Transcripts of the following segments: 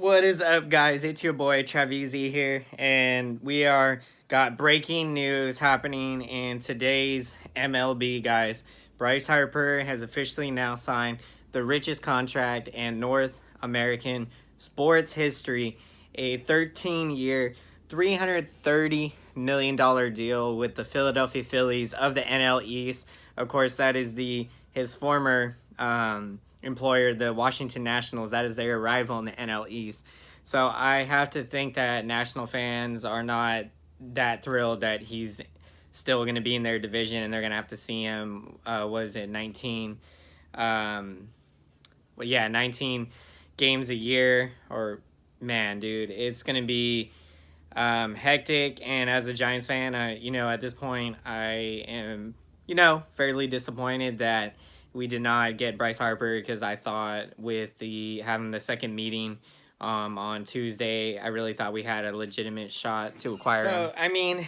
What is up, guys? It's your boy Travizi here, and we are got breaking news happening in today's MLB, guys. Bryce Harper has officially now signed the richest contract in North American sports history, a 13-year, $330 million deal with the Philadelphia Phillies of the NL East. Of course, that is his former employer, the Washington Nationals. That is their rival in the NL East. So I have to think that National fans are not that thrilled that he's still going to be in their division, and they're going to have to see him. Was it 19? Well, yeah, 19 games a year. Or man, dude, it's going to be hectic. And as a Giants fan, at this point, I am fairly disappointed that we did not get Bryce Harper, because I thought with having the second meeting on Tuesday, I really thought we had a legitimate shot to acquire him. So, I mean,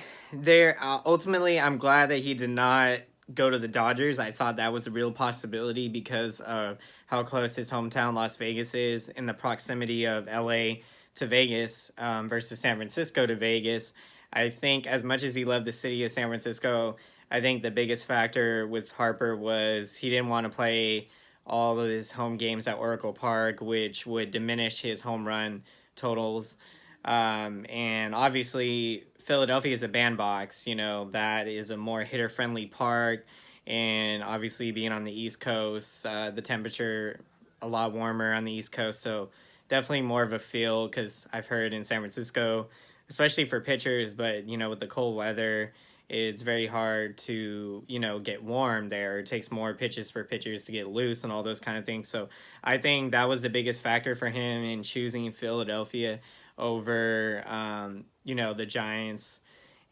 ultimately, I'm glad that he did not go to the Dodgers. I thought that was a real possibility because of how close his hometown Las Vegas is, in the proximity of LA to Vegas versus San Francisco to Vegas. I think as much as he loved the city of San Francisco, I think the biggest factor with Harper was he didn't want to play all of his home games at Oracle Park, which would diminish his home run totals. And obviously, Philadelphia is a bandbox. That is a more hitter-friendly park. And obviously, being on the East Coast, the temperature a lot warmer on the East Coast. So definitely more of a feel, because I've heard in San Francisco, especially for pitchers, but, with the cold weather, it's very hard to, get warm there. It takes more pitches for pitchers to get loose and all those kind of things. So I think that was the biggest factor for him in choosing Philadelphia over, the Giants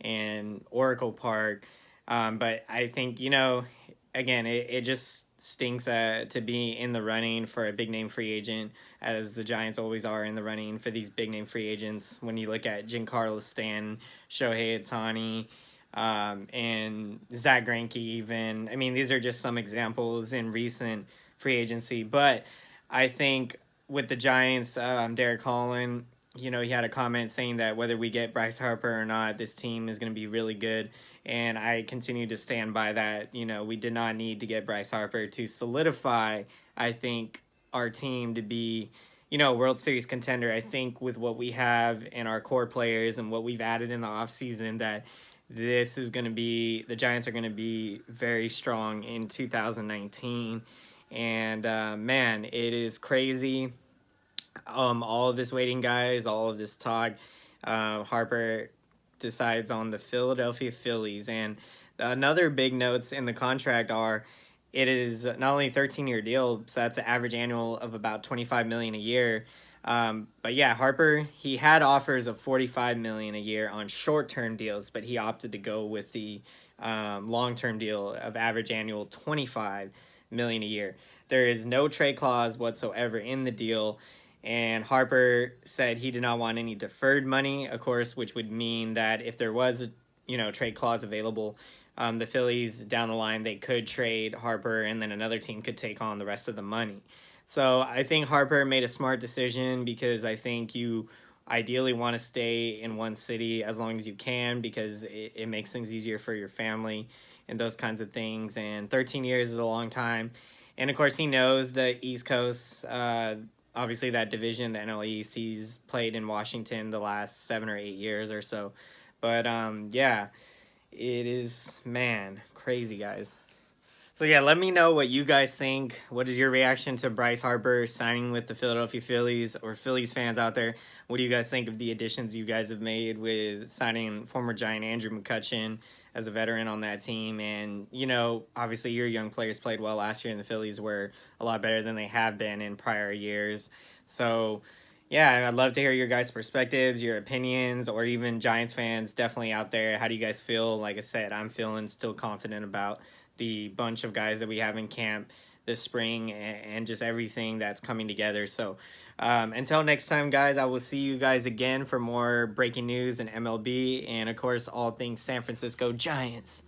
and Oracle Park. But I think, again, it just stinks to be in the running for a big-name free agent, as the Giants always are in the running for these big-name free agents. When you look at Giancarlo Stanton, Shohei Ohtani, and Zach Greinke even. I mean, these are just some examples in recent free agency. But I think with the Giants, Derek Holland, he had a comment saying that whether we get Bryce Harper or not, this team is going to be really good. And I continue to stand by that. We did not need to get Bryce Harper to solidify, I think, our team to be, World Series contender. I think with what we have in our core players and what we've added in the offseason, that the Giants are going to be very strong in 2019. And man, it is crazy. All of this waiting, guys, all of this talk. Harper decides on the Philadelphia Phillies. And another big notes in the contract are, it is not only a 13-year deal, so that's an average annual of about $25 million a year. But yeah, Harper, he had offers of $45 million a year on short-term deals, but he opted to go with the long-term deal of average annual $25 million a year. There is no trade clause whatsoever in the deal, and Harper said he did not want any deferred money, of course, which would mean that if there was a trade clause available, the Phillies down the line, they could trade Harper, and then another team could take on the rest of the money. So I think Harper made a smart decision, because I think you ideally want to stay in one city as long as you can, because it makes things easier for your family and those kinds of things. And 13 years is a long time. And of course, he knows the East Coast, obviously that division, the NL East. He's played in Washington the last 7 or 8 years or so. But yeah, it is, man, crazy, guys. So yeah, let me know what you guys think. What is your reaction to Bryce Harper signing with the Philadelphia Phillies, or Phillies fans out there? What do you guys think of the additions you guys have made with signing former Giant Andrew McCutchen as a veteran on that team? And, obviously your young players played well last year, and the Phillies were a lot better than they have been in prior years. So yeah, I'd love to hear your guys' perspectives, your opinions, or even Giants fans definitely out there. How do you guys feel? Like I said, I'm feeling still confident about the bunch of guys that we have in camp this spring, and just everything that's coming together. So until next time, guys, I will see you guys again for more breaking news in MLB, and of course all things San Francisco Giants.